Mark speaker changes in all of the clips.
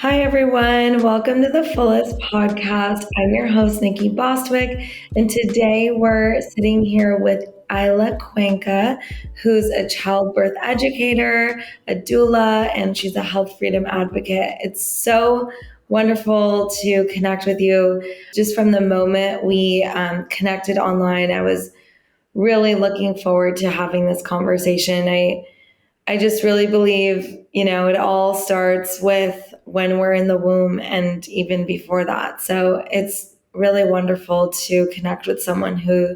Speaker 1: Hi, everyone. Welcome to the Fullest Podcast. I'm your host, Nikki Bostwick, and today we're sitting here with Eyla Cuenca, who's a childbirth educator, a doula, and she's a health freedom advocate. It's so wonderful to connect with you. Just from the moment we connected online, I was really looking forward to having this conversation. I just really believe, it all starts with when we're in the womb and even before that. So it's really wonderful to connect with someone who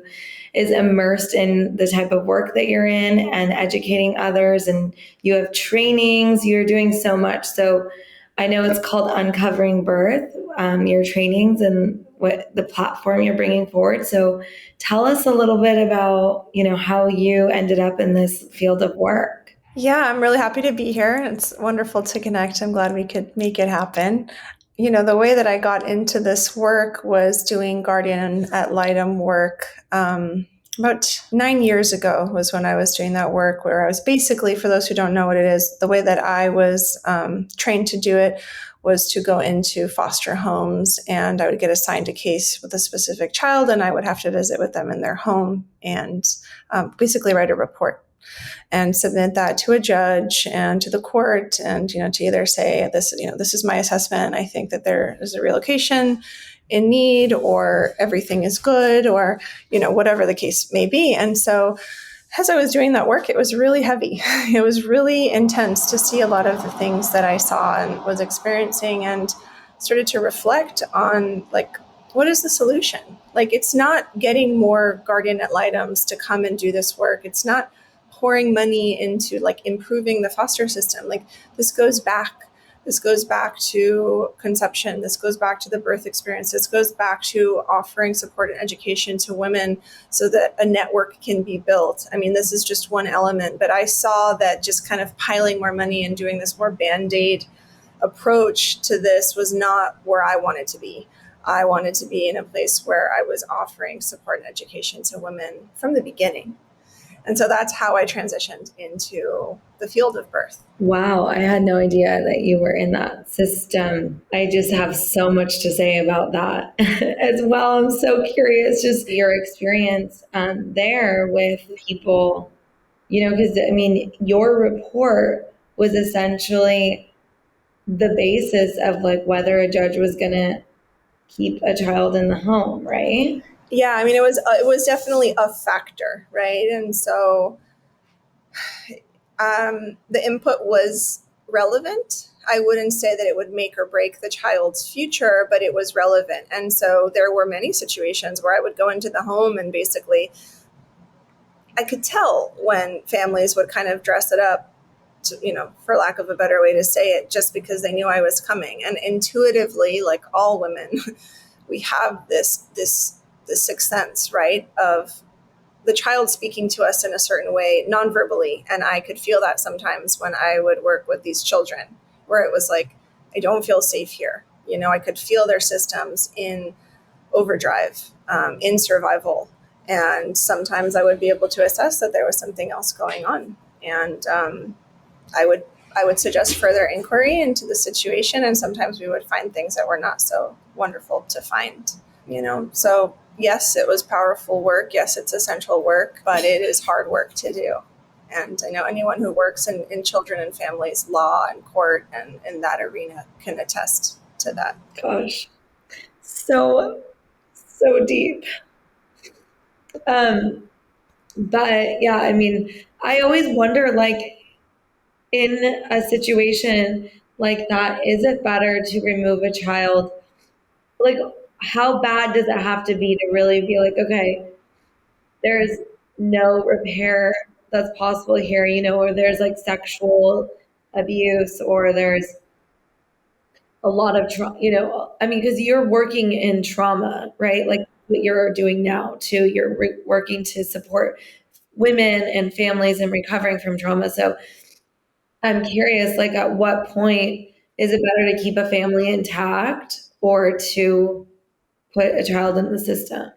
Speaker 1: is immersed in the type of work that you're in and educating others. And you have trainings, you're doing so much. So I know it's called Uncovering Birth, your trainings and what the platform you're bringing forward. So tell us a little bit about, how you ended up in this field of work.
Speaker 2: Yeah, I'm really happy to be here. It's wonderful to connect. I'm glad we could make it happen. The way that I got into this work was doing guardian ad litem work. About 9 years ago was when I was doing that work, where I was basically, for those who don't know what it is, the way that I was trained to do it was to go into foster homes, and I would get assigned a case with a specific child, and I would have to visit with them in their home and basically write a report and submit that to a judge and to the court, and to either say this is my assessment, I think that there is a relocation in need, or everything is good, or whatever the case may be. And so as I was doing that work, it was really heavy. It was really intense to see a lot of the things that I saw and was experiencing, and started to reflect on, what is the solution? It's not getting more guardian ad litems to come and do this work. It's not pouring money into improving the foster system. This goes back to conception. This goes back to the birth experience. This goes back to offering support and education to women so that a network can be built. I mean, this is just one element, but I saw that just kind of piling more money and doing this more Band-Aid approach to this was not where I wanted to be. I wanted to be in a place where I was offering support and education to women from the beginning. And so that's how I transitioned into the field of birth.
Speaker 1: Wow, I had no idea that you were in that system. I just have so much to say about that as well. I'm so curious, just your experience there with people, because your report was essentially the basis of whether a judge was going to keep a child in the home, right?
Speaker 2: Yeah, it was definitely a factor, right? And so the input was relevant. I wouldn't say that it would make or break the child's future, but it was relevant. And so there were many situations where I would go into the home, and basically I could tell when families would kind of dress it up to, for lack of a better way to say it, just because they knew I was coming. And intuitively, like all women, we have this sixth sense, right, of the child speaking to us in a certain way, non-verbally. And I could feel that sometimes when I would work with these children, where it was like, I don't feel safe here. I could feel their systems in overdrive, in survival. And sometimes I would be able to assess that there was something else going on. And I would suggest further inquiry into the situation. And sometimes we would find things that were not so wonderful to find, So yes, it was powerful work. Yes, it's essential work, but it is hard work to do. And I know anyone who works in children and families law and court and in that arena can attest to that.
Speaker 1: Gosh, so deep. But yeah, I always wonder, in a situation like that, is it better to remove a child? How bad does it have to be to really be like, okay, there's no repair that's possible here, or there's sexual abuse, or there's a lot of trauma, because you're working in trauma, right? Like what you're doing now too, you're working to support women and families in recovering from trauma. So I'm curious, at what point is it better to keep a family intact or to put a child in the system?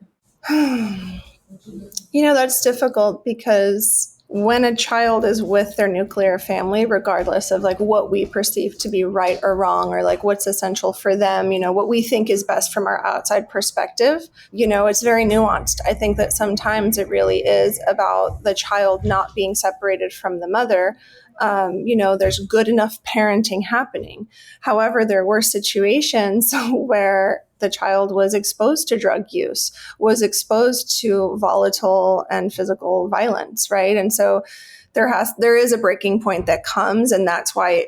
Speaker 2: That's difficult because when a child is with their nuclear family, regardless of like what we perceive to be right or wrong, or like what's essential for them, what we think is best from our outside perspective, it's very nuanced. I think that sometimes it really is about the child not being separated from the mother. There's good enough parenting happening. However, there were situations where the child was exposed to drug use, was exposed to volatile and physical violence, right? And so there is a breaking point that comes, and that's why,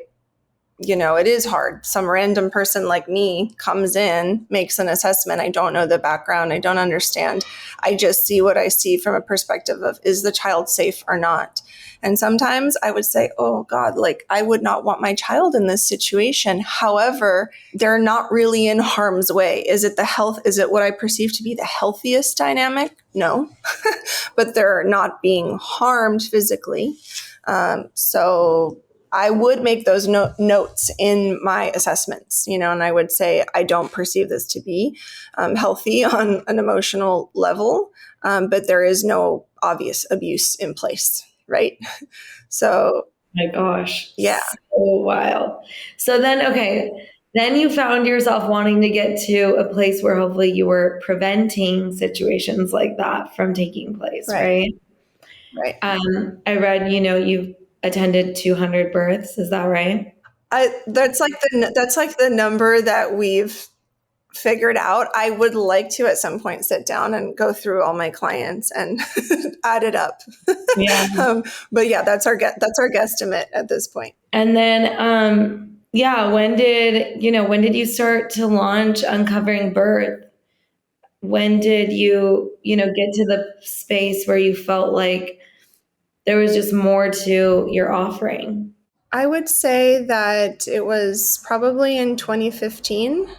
Speaker 2: it is hard. Some random person like me comes in, makes an assessment. I don't know the background. I don't understand. I just see what I see from a perspective of, is the child safe or not? And sometimes I would say, oh God, like I would not want my child in this situation. However, they're not really in harm's way. Is it what I perceive to be the healthiest dynamic? No, but they're not being harmed physically. So I would make those notes in my assessments, and I would say, I don't perceive this to be healthy on an emotional level, but there is no obvious abuse in place. Right. So,
Speaker 1: my gosh.
Speaker 2: Yeah.
Speaker 1: So wild. So then, then you found yourself wanting to get to a place where hopefully you were preventing situations like that from taking place. Right.
Speaker 2: Right.
Speaker 1: I read, you've attended 200 births. Is that right?
Speaker 2: That's like the number that we've figured out. I would like to at some point sit down and go through all my clients and add it up.
Speaker 1: Yeah.
Speaker 2: But yeah, that's our guesstimate at this point.
Speaker 1: And then, when did you start to launch Uncovering Birth? When did you, get to the space where you felt like there was just more to your offering?
Speaker 2: I would say that it was probably in 2015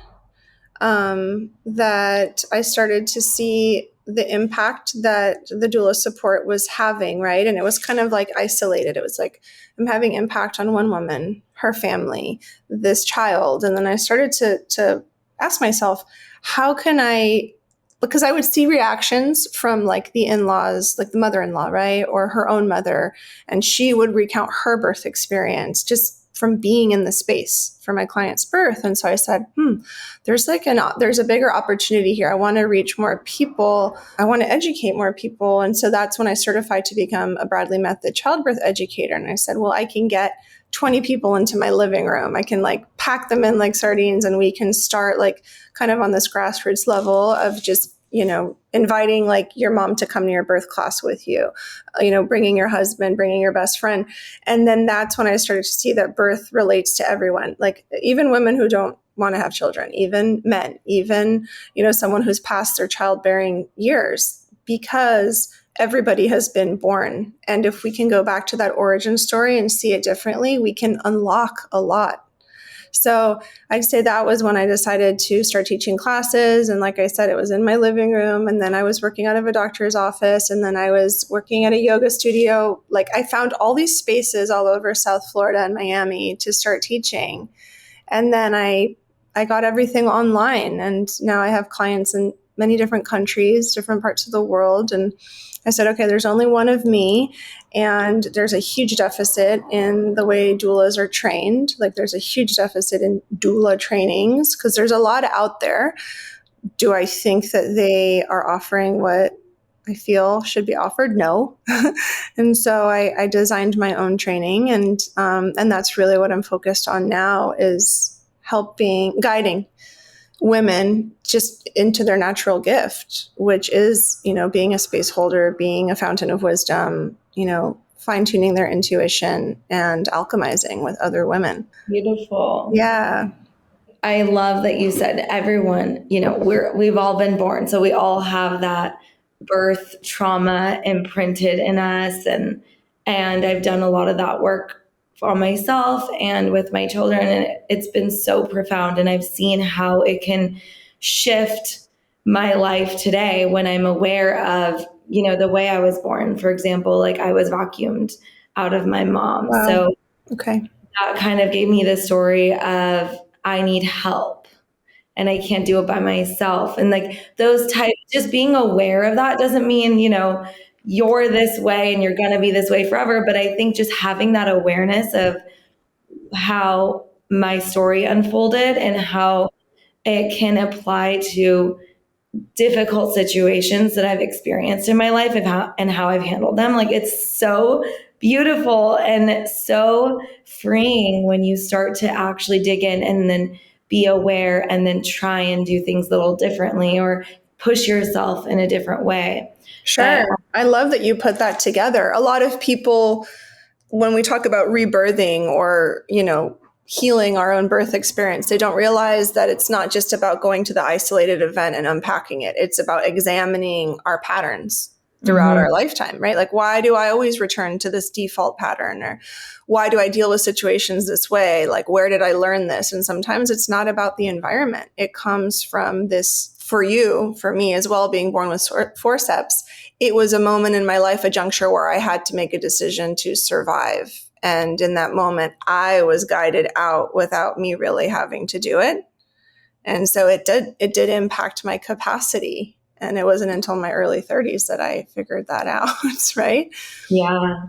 Speaker 2: that I started to see the impact that the doula support was having, right? And it was kind of like isolated. It was like, I'm having impact on one woman, her family, this child. And then I started to ask myself, how can I, because I would see reactions from like the in-laws, like the mother-in-law, right? Or her own mother. And she would recount her birth experience just from being in the space for my client's birth. And so I said, there's a bigger opportunity here. I want to reach more people. I want to educate more people. And so that's when I certified to become a Bradley Method childbirth educator. And I said, well, I can get 20 people into my living room. I can like pack them in like sardines, and we can start like kind of on this grassroots level of just, inviting like your mom to come to your birth class with you, bringing your husband, bringing your best friend. And then that's when I started to see that birth relates to everyone, like even women who don't want to have children, even men, even, someone who's past their childbearing years, because everybody has been born. And if we can go back to that origin story and see it differently, we can unlock a lot. So I'd say that was when I decided to start teaching classes. And like I said, it was in my living room. And then I was working out of a doctor's office. And then I was working at a yoga studio. Like I found all these spaces all over South Florida and Miami to start teaching. And then I got everything online. And now I have clients in many different countries, different parts of the world. And I said, okay, there's only one of me. And there's a huge deficit in the way doulas are trained. Like there's a huge deficit in doula trainings because there's a lot out there. Do I think that they are offering what I feel should be offered? No. And so I designed my own training. And that's really what I'm focused on now, is guiding women just into their natural gift, which is, being a space holder, being a fountain of wisdom, fine-tuning their intuition and alchemizing with other women.
Speaker 1: Beautiful.
Speaker 2: Yeah.
Speaker 1: I love that you said everyone, we've all been born. So we all have that birth trauma imprinted in us. And I've done a lot of that work for myself and with my children. And it's been so profound. And I've seen how it can shift my life today when I'm aware of, the way I was born. For example, like I was vacuumed out of my mom.
Speaker 2: Wow.
Speaker 1: So
Speaker 2: okay,
Speaker 1: that kind of gave me the story of I need help and I can't do it by myself. And like those types, just being aware of that doesn't mean, you're this way and you're going to be this way forever. But I think just having that awareness of how my story unfolded and how it can apply to difficult situations that I've experienced in my life and how I've handled them. Like, it's so beautiful and so freeing when you start to actually dig in and then be aware and then try and do things a little differently or push yourself in a different way.
Speaker 2: Sure.
Speaker 1: But
Speaker 2: I love that you put that together. A lot of people, when we talk about rebirthing or, healing our own birth experience, they don't realize that it's not just about going to the isolated event and unpacking it. It's about examining our patterns throughout our lifetime, right? Like, why do I always return to this default pattern? Or why do I deal with situations this way? Like, where did I learn this? And sometimes it's not about the environment. It comes from this, for me as well, being born with forceps. It was a moment in my life, a juncture where I had to make a decision to survive. And in that moment, I was guided out without me really having to do it. And so it did impact my capacity. And it wasn't until my early 30s that I figured that out, right?
Speaker 1: yeah.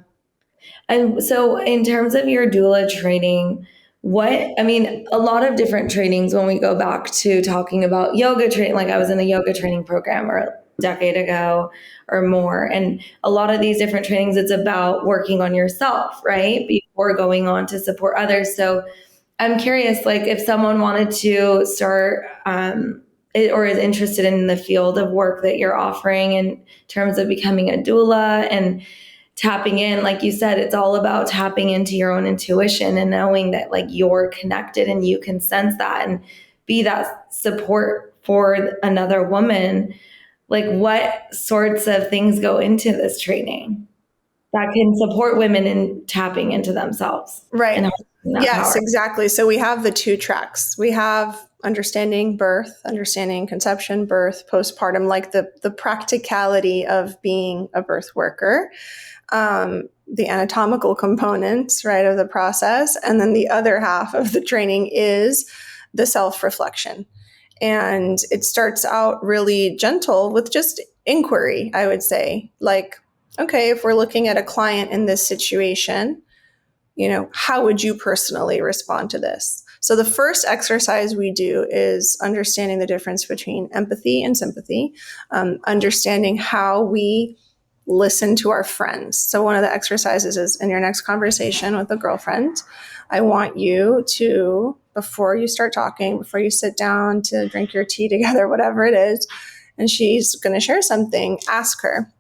Speaker 1: And so in terms of your doula training, a lot of different trainings when we go back to talking about yoga training, like I was in a yoga training program a decade ago or more. And a lot of these different trainings, it's about working on yourself, right? Before going on to support others. So I'm curious, like if someone wanted to start or is interested in the field of work that you're offering in terms of becoming a doula and tapping in, like you said, it's all about tapping into your own intuition and knowing that like you're connected and you can sense that and be that support for another woman. Like, what sorts of things go into this training that can support women in tapping into themselves?
Speaker 2: Right. Yes,
Speaker 1: Power?
Speaker 2: exactly. So we have the two tracks. We have understanding birth, understanding conception, birth, postpartum, like the practicality of being a birth worker, the anatomical components, right, of the process. And then the other half of the training is the self-reflection. And it starts out really gentle with just inquiry, I would say. Like, okay, if we're looking at a client in this situation, how would you personally respond to this? So the first exercise we do is understanding the difference between empathy and sympathy, understanding how we listen to our friends. So one of the exercises is in your next conversation with a girlfriend, I want you to, before you start talking, before you sit down to drink your tea together, whatever it is, and she's going to share something, ask her,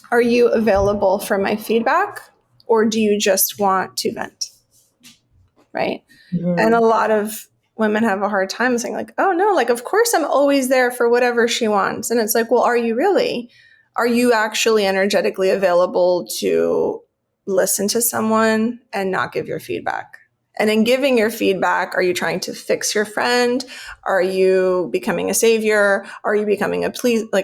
Speaker 2: are you available for my feedback? Or do you just want to vent? Right. Mm-hmm. And a lot of women have a hard time saying like, oh no, like, of course I'm always there for whatever she wants. And it's like, well, are you really? Are you actually energetically available to listen to someone and not give your feedback? And in giving your feedback, are you trying to fix your friend? Are you becoming a savior? Are you becoming a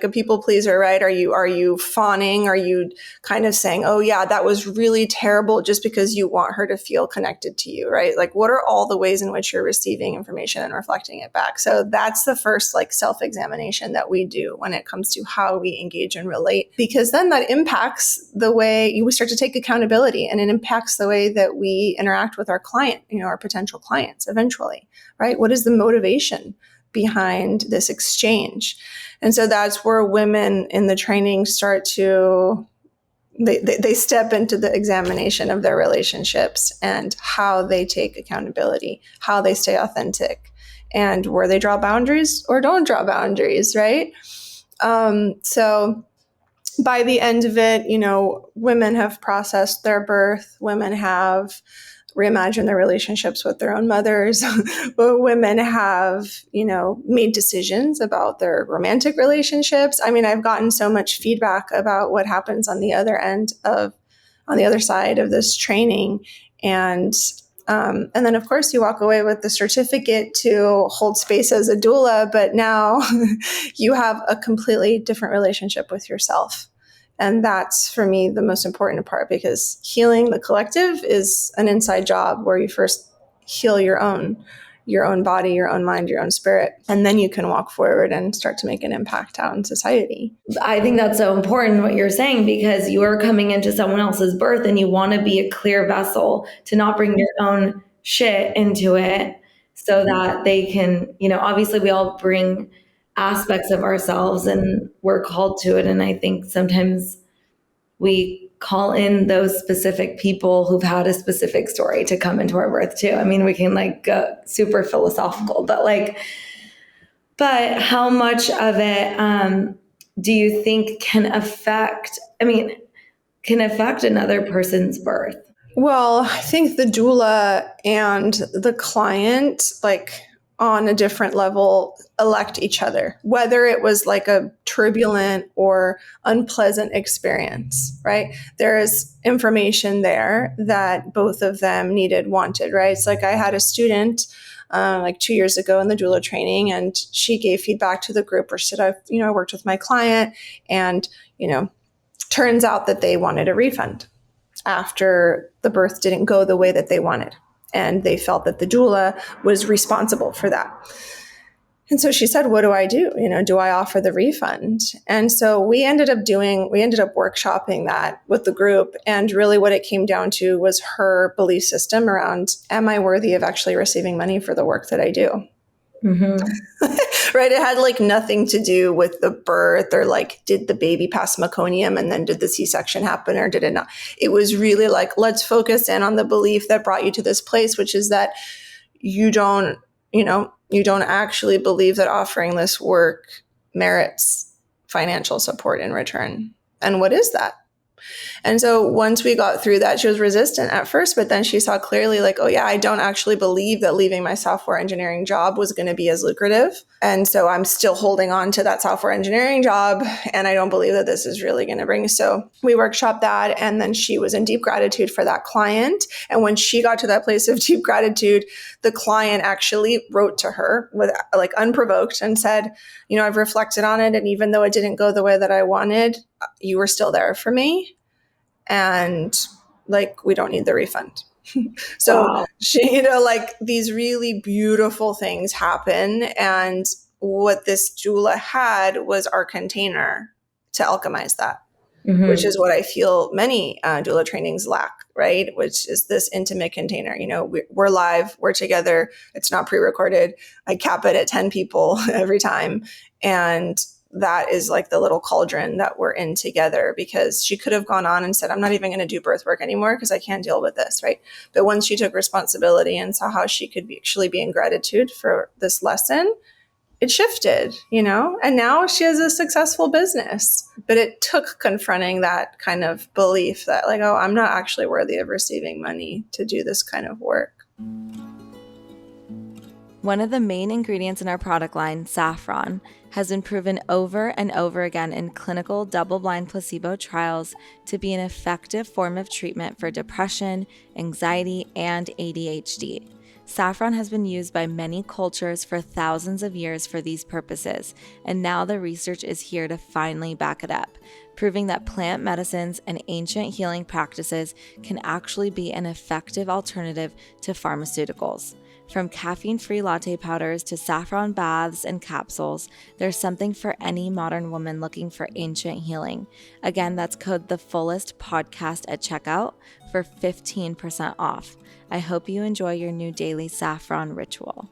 Speaker 2: people pleaser, right? Are you fawning? Are you kind of saying, oh yeah, that was really terrible just because you want her to feel connected to you, right? Like, what are all the ways in which you're receiving information and reflecting it back? So that's the first self-examination that we do when it comes to how we engage and relate, because then that impacts the way we start to take accountability, and it impacts the way that we interact with our client, our potential clients eventually, right? What is the motivation behind this exchange? And so that's where women in the training start to, they step into the examination of their relationships and how they take accountability, how they stay authentic, and where they draw boundaries or don't draw boundaries, right? So by the end of it, women have processed their birth, women have reimagine their relationships with their own mothers. But women have, made decisions about their romantic relationships. I mean, I've gotten so much feedback about what happens on the other side of this training. And then of course you walk away with the certificate to hold space as a doula, but now you have a completely different relationship with yourself. And that's, for me, the most important part, because healing the collective is an inside job where you first heal your own. your own body, your own mind, your own spirit. And then you can walk forward and start to make an impact out in society.
Speaker 1: I think that's so important what you're saying, because you are coming into someone else's birth and you want to be a clear vessel to not bring your own shit into it, so that they can, obviously we all bring aspects of ourselves and we're called to it. And I think sometimes we call in those specific people who've had a specific story to come into our birth too. I mean, we can go super philosophical, but how much of it do you think can affect another person's birth?
Speaker 2: Well, I think the doula and the client, on a different level, elect each other, whether it was a turbulent or unpleasant experience, right? There is information there that both of them wanted, right? It's I had a student 2 years ago in the doula training, and she gave feedback to the group where she said, I worked with my client, and, turns out that they wanted a refund after the birth didn't go the way that they wanted. And they felt that the doula was responsible for that. And so she said, what do I do? Do I offer the refund? And so we ended up workshopping that with the group. And really what it came down to was her belief system around, am I worthy of actually receiving money for the work that I do?
Speaker 1: Mm-hmm.
Speaker 2: Right? It had nothing to do with the birth or did the baby pass meconium and then did the C-section happen or did it not? It was really let's focus in on the belief that brought you to this place, which is that you don't actually believe that offering this work merits financial support in return. And what is that? And so once we got through that, she was resistant at first, but then she saw clearly oh yeah, I don't actually believe that leaving my software engineering job was going to be as lucrative. And so I'm still holding on to that software engineering job. And I don't believe that this is really going to bring. So we workshopped that. And then she was in deep gratitude for that client. And when she got to that place of deep gratitude, the client actually wrote to her with unprovoked and said, I've reflected on it. And even though it didn't go the way that I wanted, you were still there for me. And we don't need the refund. So wow. She, these really beautiful things happen. And what this doula had was our container to alchemize that, mm-hmm. which is what I feel many doula trainings lack, right? Which is this intimate container. We're live, we're together. It's not pre-recorded. I cap it at 10 people every time. And that is the little cauldron that we're in together, because she could have gone on and said, I'm not even going to do birth work anymore because I can't deal with this, right? But once she took responsibility and saw how she could actually be in gratitude for this lesson, it shifted, and now she has a successful business. But it took confronting that kind of belief that oh, I'm not actually worthy of receiving money to do this kind of work.
Speaker 3: One of the main ingredients in our product line, saffron, has been proven over and over again in clinical double-blind placebo trials to be an effective form of treatment for depression, anxiety, and ADHD. Saffron has been used by many cultures for thousands of years for these purposes, and now the research is here to finally back it up, proving that plant medicines and ancient healing practices can actually be an effective alternative to pharmaceuticals. From caffeine-free latte powders to saffron baths and capsules, there's something for any modern woman looking for ancient healing. Again, that's code FULLEST Podcast at checkout for 15% off. I hope you enjoy your new daily saffron ritual.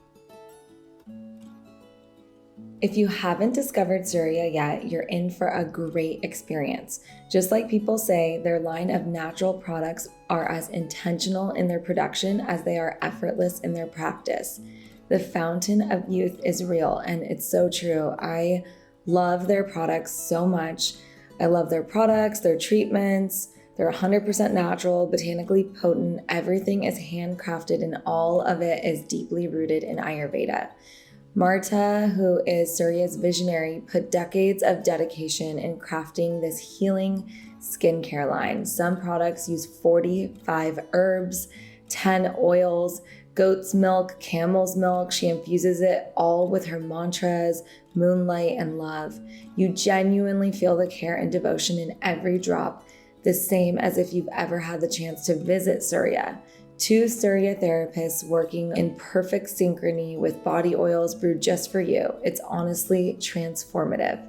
Speaker 1: If you haven't discovered Surya yet, you're in for a great experience. Just like people say, their line of natural products are as intentional in their production as they are effortless in their practice. The fountain of youth is real, and it's so true. I love their products so much. I love their products, their treatments. They're 100% natural, botanically potent. Everything is handcrafted, and all of it is deeply rooted in Ayurveda. Marta, who is Surya's visionary, put decades of dedication in crafting this healing skincare line. Some products use 45 herbs, 10 oils, goat's milk, camel's milk. She infuses it all with her mantras, moonlight, and love. You genuinely feel the care and devotion in every drop, the same as if you've ever had the chance to visit Surya. 2 Surya therapists working in perfect synchrony with body oils brewed just for you. It's honestly transformative.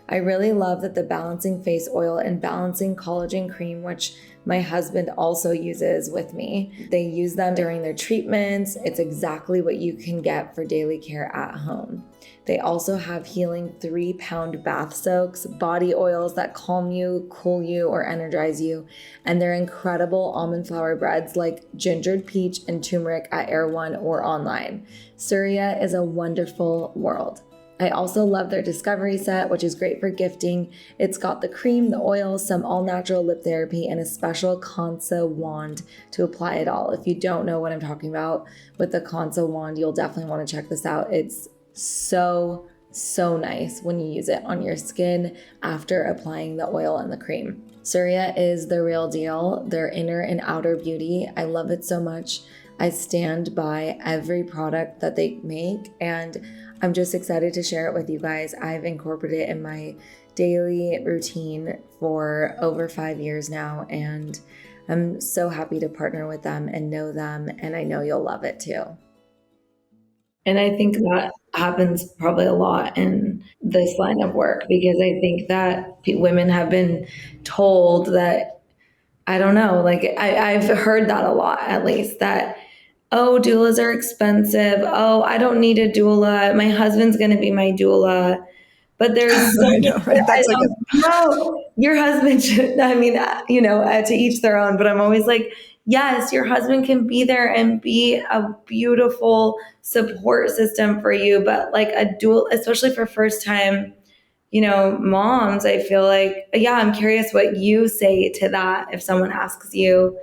Speaker 1: I really love that the balancing face oil and balancing collagen cream, which my husband also uses with me, they use them during their treatments. It's exactly what you can get for daily care at home. They also have healing 3-pound bath soaks, body oils that calm you, cool you, or energize you, and their incredible almond flour breads like gingered peach and turmeric at Air One or online. Surya is a wonderful world. I also love their Discovery set, which is great for gifting. It's got the cream, the oils, some all-natural lip therapy, and a special Kansa wand to apply it all. If you don't know what I'm talking about with the Kansa wand, you'll definitely want to check this out. It's so nice when you use it on your skin after applying the oil and the cream. Surya is the real deal. Their inner and outer beauty. I love it so much. I stand by every product that they make, and I'm just excited to share it with you guys. I've incorporated it in my daily routine for over 5 years now, and I'm so happy to partner with them and know them, and I know you'll love it too. And I think that happens probably a lot in this line of work, because I think that women have been told that, I don't know, like I've heard that a lot, at least, that, oh, doulas are expensive. Oh, I don't need a doula. My husband's going to be my doula. But there's
Speaker 2: I know, right? That's like
Speaker 1: no, your husband should, I mean, to each their own, but I'm always like, yes, your husband can be there and be a beautiful support system for you. But like a doula, especially for first time, moms, I feel like, yeah, I'm curious what you say to that. If someone asks you,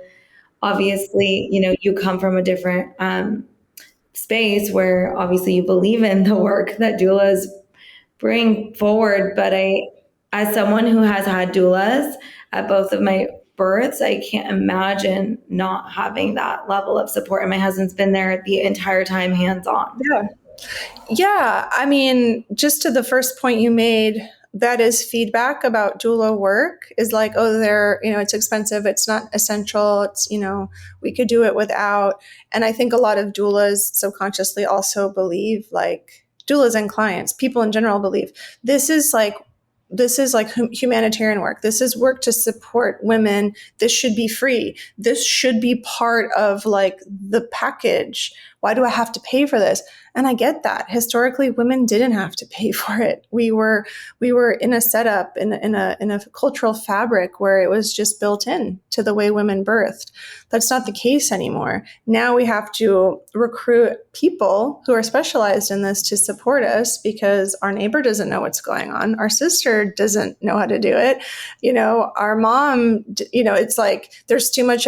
Speaker 1: obviously, you come from a different space where obviously you believe in the work that doulas bring forward. But as someone who has had doulas at both of my births, I can't imagine not having that level of support. And my husband's been there the entire time, hands-on.
Speaker 2: Yeah. I mean, just to the first point you made, that is feedback about doula work is like, oh, it's expensive. It's not essential. It's, we could do it without. And I think a lot of doulas subconsciously also believe, like doulas and clients, people in general believe this is like humanitarian work. This is work to support women. This should be free. This should be part of like the package. Why do I have to pay for this? And I get that. Historically, women didn't have to pay for it. We were in a setup in a cultural fabric where it was just built in to the way women birthed. That's not the case anymore. Now we have to recruit people who are specialized in this to support us, because our neighbor doesn't know what's going on. Our sister doesn't know how to do it. Our mom, it's like there's too much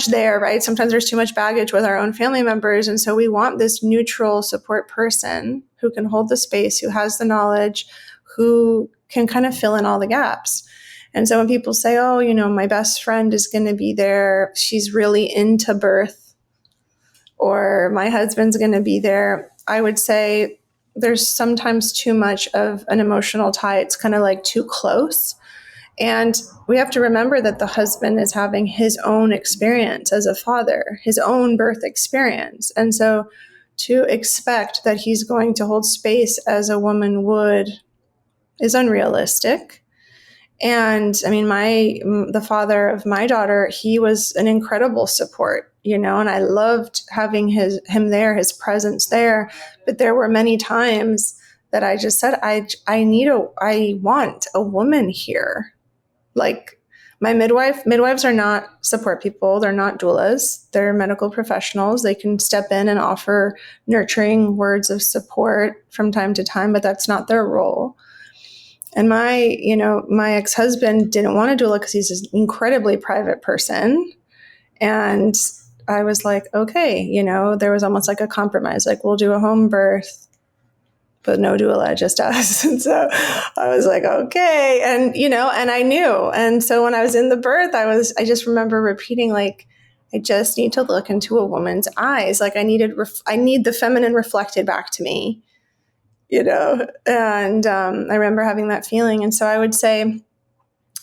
Speaker 2: there, right? Sometimes there's too much baggage with our own family members. And so we want this neutral support person who can hold the space, who has the knowledge, who can kind of fill in all the gaps. And so when people say, oh, my best friend is going to be there, she's really into birth, or my husband's going to be there, I would say there's sometimes too much of an emotional tie. It's kind of like too close. And we have to remember that the husband is having his own experience as a father, his own birth experience. And so to expect that he's going to hold space as a woman would is unrealistic. And I mean, the father of my daughter, he was an incredible support, and I loved having him there, his presence there. But there were many times that I just said, I want a woman here. Like my midwives are not support people. They're not doulas. They're medical professionals. They can step in and offer nurturing words of support from time to time, but that's not their role. And my ex-husband didn't want a doula because he's an incredibly private person. And I was like, okay, there was almost like a compromise, like we'll do a home birth, but no doula, just us. And so I was like, okay. And, and I knew. And so when I was in the birth, I just remember repeating, like, I just need to look into a woman's eyes. Like I need the feminine reflected back to me, and I remember having that feeling. And so I would say,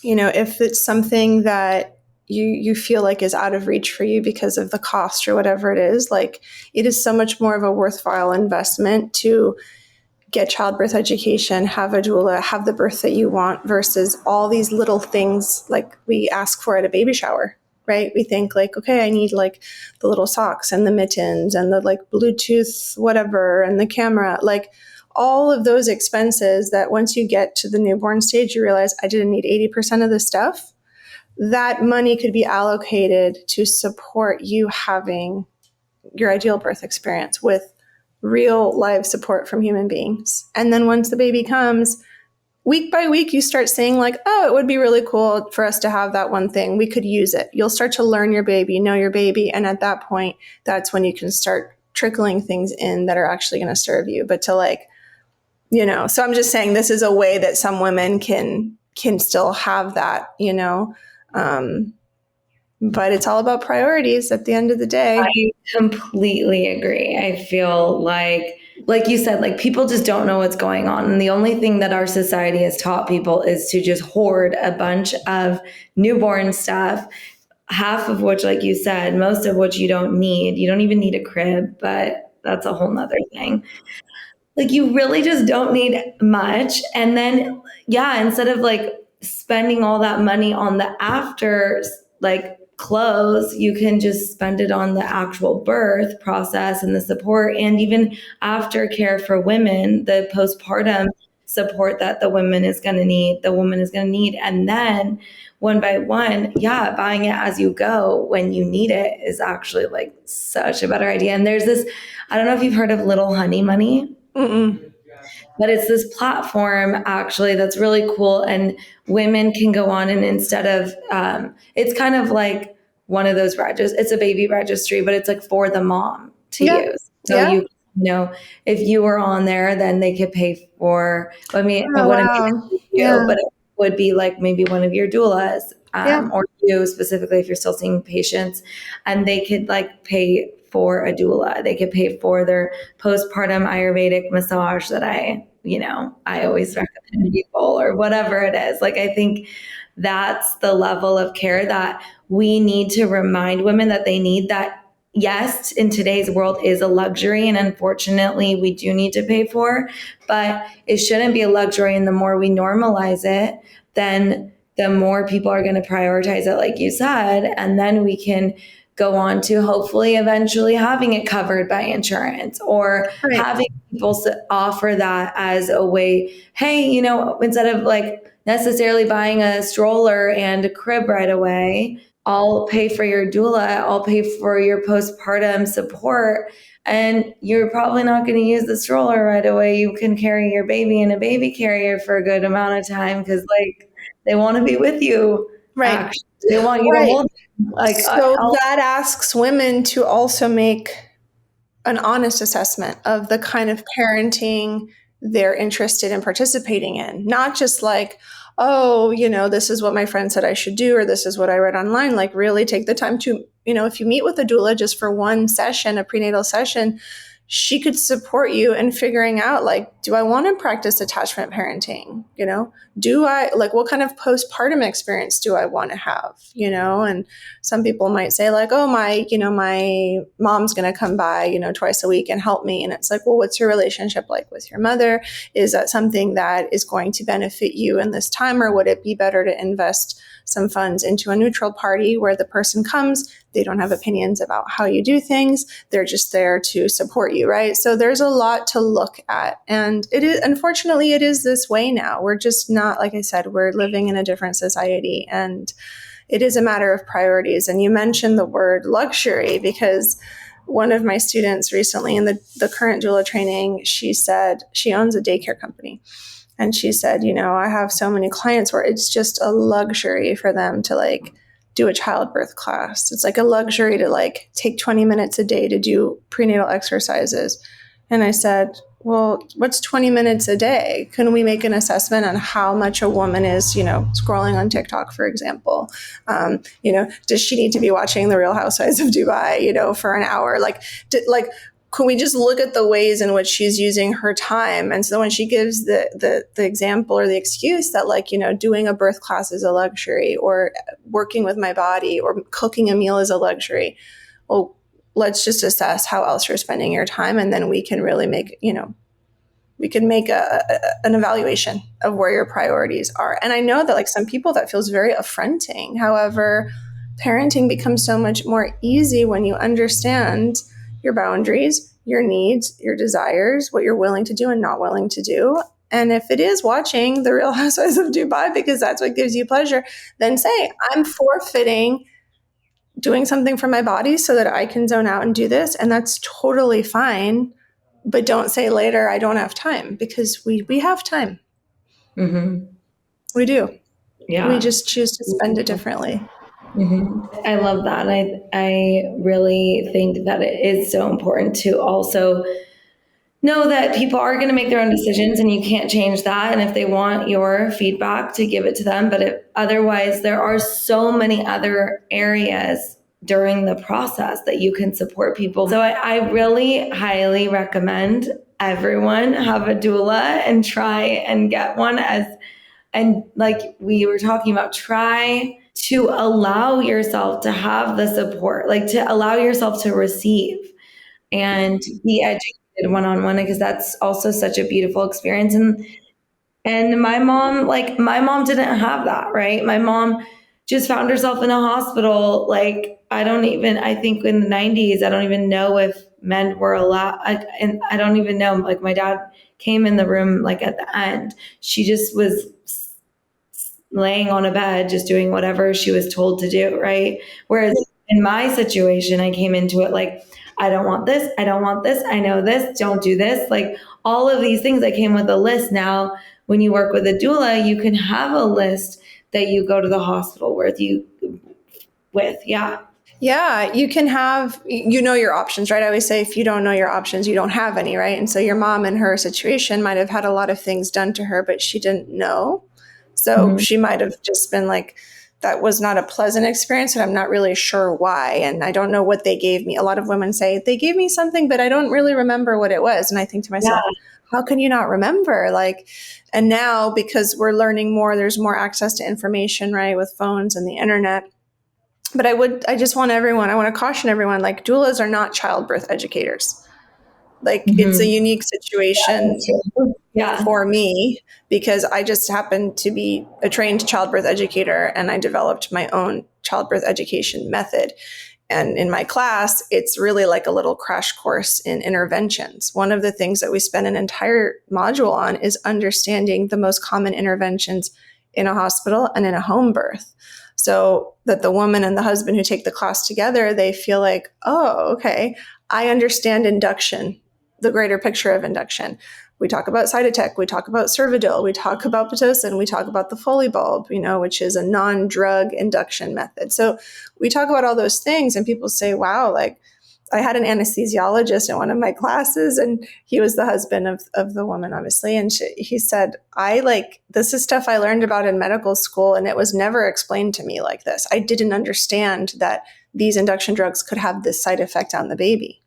Speaker 2: if it's something that you feel like is out of reach for you because of the cost or whatever it is. Like, it is so much more of a worthwhile investment to get childbirth education, have a doula, have the birth that you want, versus all these little things like we ask for at a baby shower, right? We think like, okay, I need like the little socks and the mittens and the like Bluetooth, whatever, and the camera, like all of those expenses that once you get to the newborn stage, you realize I didn't need 80% of the stuff. That money could be allocated to support you having your ideal birth experience with real live support from human beings. And then once the baby comes, week by week, you start saying like, oh, it would be really cool for us to have that one thing. We could use it. You'll start to learn your baby, know your baby. And at that point, that's when you can start trickling things in that are actually going to serve you. But to like, you know, so I'm just saying this is a way that some women can still have that, you know, but it's all about priorities at the end of the day.
Speaker 1: I completely agree. I feel like you said, like people just don't know what's going on. And the only thing that our society has taught people is to just hoard a bunch of newborn stuff, half of which, like you said, most of which you don't need. You don't even need a crib, but that's a whole nother thing. Like you really just don't need much. And then, yeah, instead of like spending all that money on the after, like clothes, you can just spend it on the actual birth process and the support and even aftercare for women, the postpartum support that the woman is going to need. And then one by one, yeah, buying it as you go when you need it is actually like such a better idea. And there's this, I don't know if you've heard of Little Honey Money.
Speaker 2: Mm-mm.
Speaker 1: But it's this platform actually that's really cool. And women can go on and instead of, it's kind of like one of those registries, it's a baby registry, but it's like for the mom to use. So you know, if you were on there, then they could pay for, I mean, it wouldn't be you, but it would be like maybe one of your doulas or you specifically if you're still seeing patients, and they could like pay for a doula. They could pay for their postpartum Ayurvedic massage that I always recommend people or whatever it is. Like, I think that's the level of care that we need to remind women that they need, that yes, in today's world is a luxury. And unfortunately we do need to pay for, but it shouldn't be a luxury. And the more we normalize it, then the more people are going to prioritize it, like you said, and then we can go on to hopefully eventually having it covered by insurance or having people offer that as a way, hey, you know, instead of like necessarily buying a stroller and a crib right away, I'll pay for your doula, I'll pay for your postpartum support, and you're probably not going to use the stroller right away. You can carry your baby in a baby carrier for a good amount of time because like they want to be with you.
Speaker 2: Right.
Speaker 1: Actually. They want you to hold them. Like,
Speaker 2: so that asks women to also make an honest assessment of the kind of parenting they're interested in participating in. Not just like, oh, you know, this is what my friend said I should do, or this is what I read online. Like really take the time to, you know, if you meet with a doula just for one session, a prenatal session, she could support you in figuring out, like, do I want to practice attachment parenting? You know, do I, like, what kind of postpartum experience do I want to have? You know, and some people might say like, oh, my mom's going to come by, you know, twice a week and help me. And it's like, well, what's your relationship like with your mother? Is that something that is going to benefit you in this time? Or would it be better to invest some funds into a neutral party where the person comes, they don't have opinions about how you do things. They're just there to support you, right? So there's a lot to look at. And it is, unfortunately, it is this way now. We're just not, like I said, we're living in a different society, and it is a matter of priorities. And you mentioned the word luxury because one of my students recently in the current doula training, she said she owns a daycare company. And she said, you know, I have so many clients where it's just a luxury for them to like do a childbirth class. It's like a luxury to like take 20 minutes a day to do prenatal exercises. And I said, well, what's 20 minutes a day? Can we make an assessment on how much a woman is, you know, scrolling on TikTok, for example? You know, does she need to be watching The Real Housewives of Dubai, you know, for an hour? Like can we just look at the ways in which she's using her time? And so when she gives the example or the excuse that, like, you know, doing a birth class is a luxury, or working with my body, or cooking a meal is a luxury, well, let's just assess how else you're spending your time. And then we can really make, you know, we can make an evaluation of where your priorities are. And I know that, like, some people that feels very affronting. However, parenting becomes so much more easy when you understand your boundaries, your needs, your desires, what you're willing to do and not willing to do. And if it is watching The Real Housewives of Dubai because that's what gives you pleasure, then say, I'm forfeiting doing something for my body so that I can zone out and do this. And that's totally fine. But don't say later, I don't have time, because we have time.
Speaker 1: Mm-hmm.
Speaker 2: We do.
Speaker 1: Yeah.
Speaker 2: We just choose to spend it differently.
Speaker 1: Mm-hmm. I love that. I really think that it is so important to also know that people are going to make their own decisions and you can't change that. And if they want your feedback, to give it to them. But otherwise, there are so many other areas during the process that you can support people. So I really highly recommend everyone have a doula and try and get one, and like we were talking about, try to allow yourself to have the support, like to allow yourself to receive and be educated one-on-one, because that's also such a beautiful experience. And my mom didn't have that, right? My mom just found herself in a hospital. Like, I think in the 90s, I don't even know if men were allowed. And I don't even know, like, my dad came in the room, like, at the end. She just was laying on a bed, just doing whatever she was told to do, right? Whereas in my situation, I came into it like, I don't want this. I don't want this. I know this. Don't do this. Like, all of these things, I came with a list. Now, when you work with a doula, you can have a list that you go to the hospital with. Yeah.
Speaker 2: Yeah, you can have, you know, your options, right? I always say, if you don't know your options, you don't have any, right? And so your mom in her situation might have had a lot of things done to her, but she didn't know. So she might have just been like, that was not a pleasant experience, and I'm not really sure why. And I don't know what they gave me. A lot of women say, they gave me something, but I don't really remember what it was. And I think to myself, how can you not remember? Like, and now, because we're learning more, there's more access to information, right? With phones and the internet. But I want to caution everyone, like, doulas are not childbirth educators. Like, it's a unique situation for me, because I just happened to be a trained childbirth educator, and I developed my own childbirth education method. And in my class, it's really like a little crash course in interventions. One of the things that we spend an entire module on is understanding the most common interventions in a hospital and in a home birth, so that the woman and the husband who take the class together, they feel like, oh, okay, I understand induction, the greater picture of induction. We talk about Cytotec, we talk about Cervidil, we talk about Pitocin, we talk about the Foley bulb, which is a non-drug induction method. So we talk about all those things, and people say, wow, like, I had an anesthesiologist in one of my classes, and he was the husband of the woman, obviously. And he said, this is stuff I learned about in medical school, and it was never explained to me like this. I didn't understand that these induction drugs could have this side effect on the baby.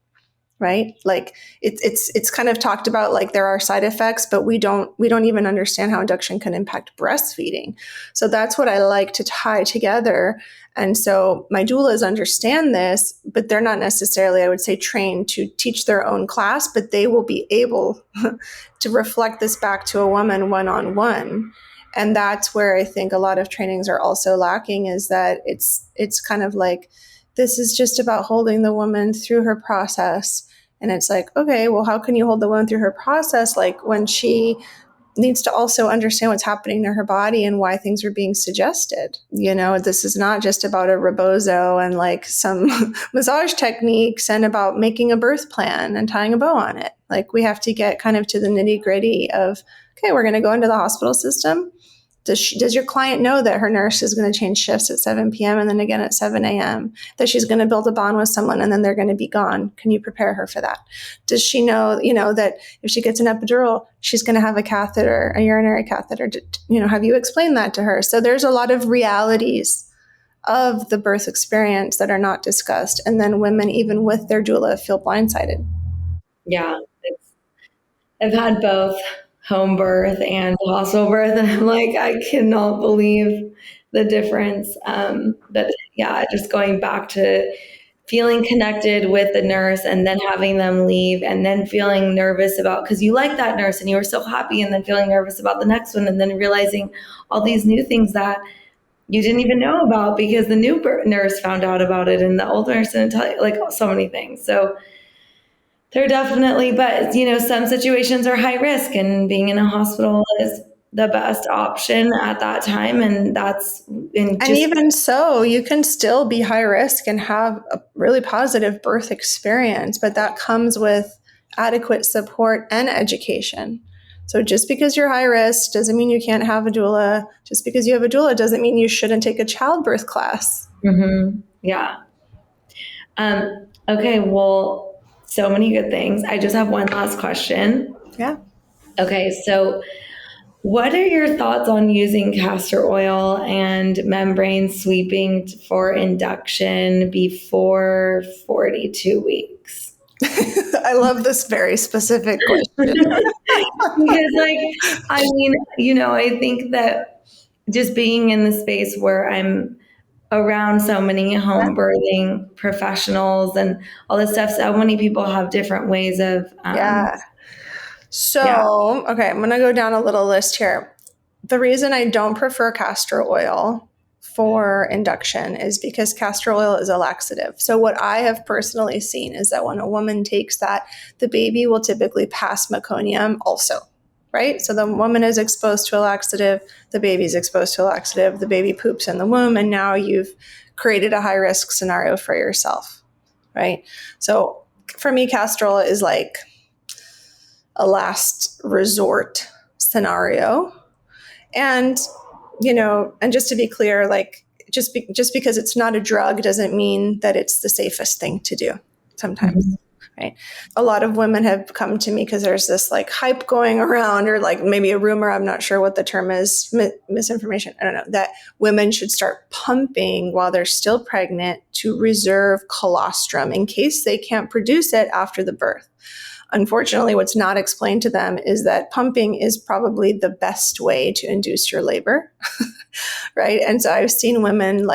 Speaker 2: Right? Like, it's kind of talked about, like, there are side effects, but we don't even understand how induction can impact breastfeeding. So that's what I like to tie together. And so my doulas understand this, but they're not necessarily, I would say, trained to teach their own class, but they will be able to reflect this back to a woman one-on-one. And that's where I think a lot of trainings are also lacking, is that it's kind of like, this is just about holding the woman through her process. And it's like, okay, well, how can you hold the woman through her process? Like, when she needs to also understand what's happening to her body and why things are being suggested. This is not just about a rebozo and like some massage techniques and about making a birth plan and tying a bow on it. Like, we have to get kind of to the nitty-gritty of, okay, we're going to go into the hospital system. Does your client know that her nurse is going to change shifts at 7 p.m. and then again at 7 a.m., that she's going to build a bond with someone and then they're going to be gone? Can you prepare her for that? Does she know, that if she gets an epidural, she's going to have a catheter, a urinary catheter? Have you explained that to her? So there's a lot of realities of the birth experience that are not discussed. And then women, even with their doula, feel blindsided.
Speaker 1: Yeah. I've had both home birth and hospital birth, and I'm like, I cannot believe the difference. But yeah, just going back to feeling connected with the nurse and then having them leave and then feeling nervous about, because you like that nurse and you were so happy, and then feeling nervous about the next one and then realizing all these new things that you didn't even know about because the new nurse found out about it and the old nurse didn't tell you, like so many things. So they're definitely, but some situations are high risk, and being in a hospital is the best option at that time. And
Speaker 2: And even so, you can still be high risk and have a really positive birth experience, but that comes with adequate support and education. So just because you're high risk doesn't mean you can't have a doula. Just because you have a doula doesn't mean you shouldn't take a childbirth class.
Speaker 1: Mm-hmm. Yeah. Okay. Well, so many good things. I just have one last question.
Speaker 2: Yeah.
Speaker 1: Okay. So what are your thoughts on using castor oil and membrane sweeping for induction before 42 weeks?
Speaker 2: I love this very specific question.
Speaker 1: Because I think that just being in the space where I'm around so many home birthing professionals and all this stuff, so many people have different ways of
Speaker 2: yeah. So, okay, I'm going to go down a little list here. The reason I don't prefer castor oil for induction is because castor oil is a laxative. So what I have personally seen is that when a woman takes that, the baby will typically pass meconium also, right? So the woman is exposed to a laxative, the baby's exposed to a laxative, the baby poops in the womb, and now you've created a high risk scenario for yourself, right? So for me, castor oil is like a last resort scenario. And, and just to be clear, like just because it's not a drug doesn't mean that it's the safest thing to do sometimes. Mm-hmm. Right. A lot of women have come to me because there's this like hype going around, or like maybe a rumor, I'm not sure what the term is, misinformation, I don't know, that women should start pumping while they're still pregnant to reserve colostrum in case they can't produce it after the birth. Unfortunately, what's not explained to them is that pumping is probably the best way to induce your labor, right? And so I've seen women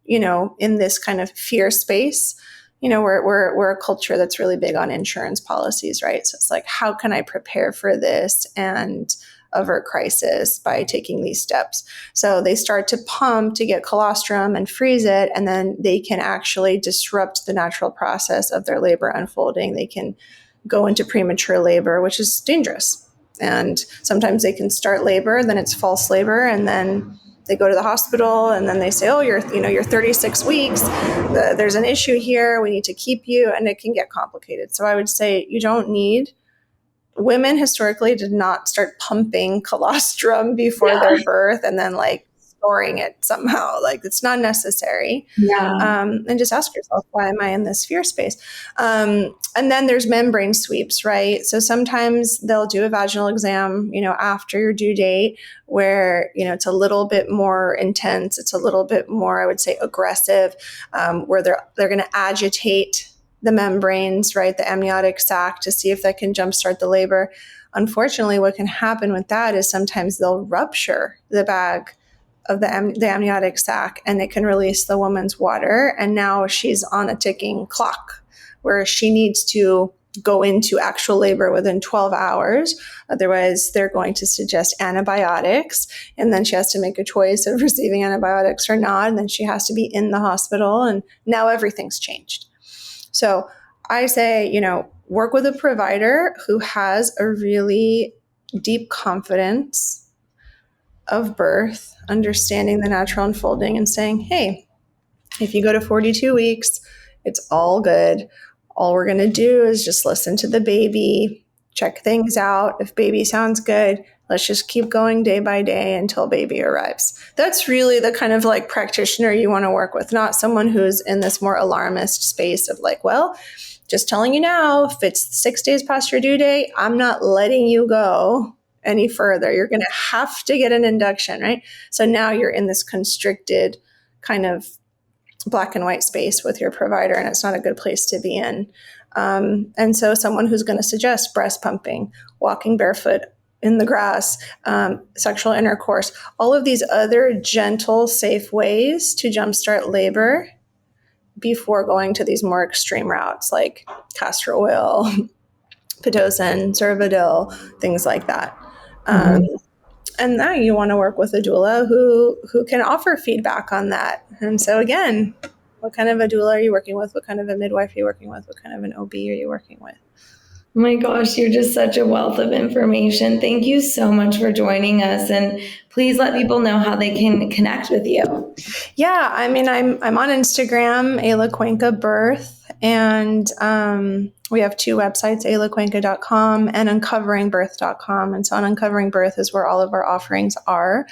Speaker 2: in this kind of fear space, we're a culture that's really big on insurance policies, right? So it's like, how can I prepare for this and avert crisis by taking these steps? So they start to pump to get colostrum and freeze it, and then they can actually disrupt the natural process of their labor unfolding. They can go into premature labor, which is dangerous. And sometimes they can start labor, then it's false labor, and then they go to the hospital, and then they say, oh, you're 36 weeks. There's an issue here. We need to keep you, and it can get complicated. So I would say women historically did not start pumping colostrum before their birth and then storing it somehow. It's not necessary. And just ask yourself, why am I in this fear space? And then there's membrane sweeps, right? So sometimes they'll do a vaginal exam, after your due date, where, it's a little bit more intense. It's a little bit more, I would say, aggressive, where they're going to agitate the membranes, right? The amniotic sac, to see if that can jumpstart the labor. Unfortunately, what can happen with that is sometimes they'll rupture the bag of the amniotic sac, and it can release the woman's water. And now she's on a ticking clock where she needs to go into actual labor within 12 hours. Otherwise, they're going to suggest antibiotics. And then she has to make a choice of receiving antibiotics or not. And then she has to be in the hospital. And now everything's changed. So I say, work with a provider who has a really deep confidence of birth, understanding the natural unfolding, and saying, hey, if you go to 42 weeks, it's all good. All we're going to do is just listen to the baby, check things out. If baby sounds good, let's just keep going day by day until baby arrives. That's really the kind of practitioner you want to work with, not someone who's in this more alarmist space of just telling you now, if it's 6 days past your due date, I'm not letting you go any further. You're going to have to get an induction, right? So now you're in this constricted kind of black and white space with your provider, and it's not a good place to be in. And so someone who's going to suggest breast pumping, walking barefoot in the grass, sexual intercourse, all of these other gentle, safe ways to jumpstart labor before going to these more extreme routes like castor oil, Pitocin, Cervidil, things like that. And now you want to work with a doula who can offer feedback on that. And so again, what kind of a doula are you working with? What kind of a midwife are you working with? What kind of an OB are you working with?
Speaker 1: Oh my gosh, you're just such a wealth of information. Thank you so much for joining us. And please let people know how they can connect with you.
Speaker 2: Yeah, I mean, I'm on Instagram, Eyla Cuenca Birth, and we have two websites, eylacuenca.com and uncoveringbirth.com. And so on Uncovering Birth is where all of our offerings are.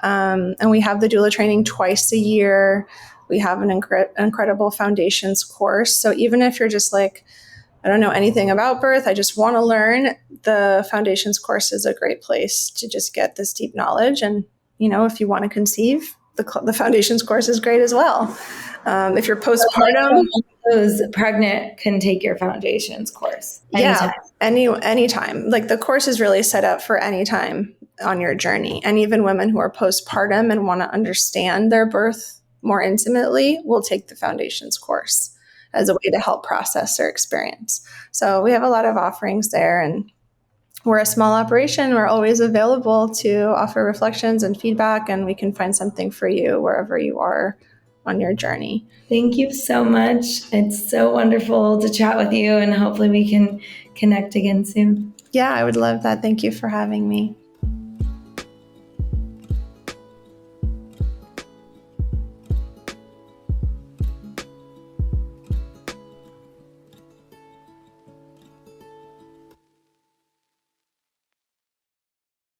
Speaker 2: And we have the doula training twice a year. We have an incredible foundations course. So even if you're just like, I don't know anything about birth, I just want to learn, the foundations course is a great place to just get this deep knowledge. And, if you want to conceive, the foundations course is great as well. If you're postpartum,
Speaker 1: those pregnant can take your foundations course.
Speaker 2: Anytime. Yeah, anytime. Like the course is really set up for any time on your journey. And even women who are postpartum and want to understand their birth more intimately will take the foundations course as a way to help process their experience. So we have a lot of offerings there, and we're a small operation. We're always available to offer reflections and feedback, and we can find something for you wherever you are on your journey.
Speaker 1: Thank you so much. It's so wonderful to chat with you, and hopefully we can connect again soon.
Speaker 2: Yeah, I would love that. Thank you for having me.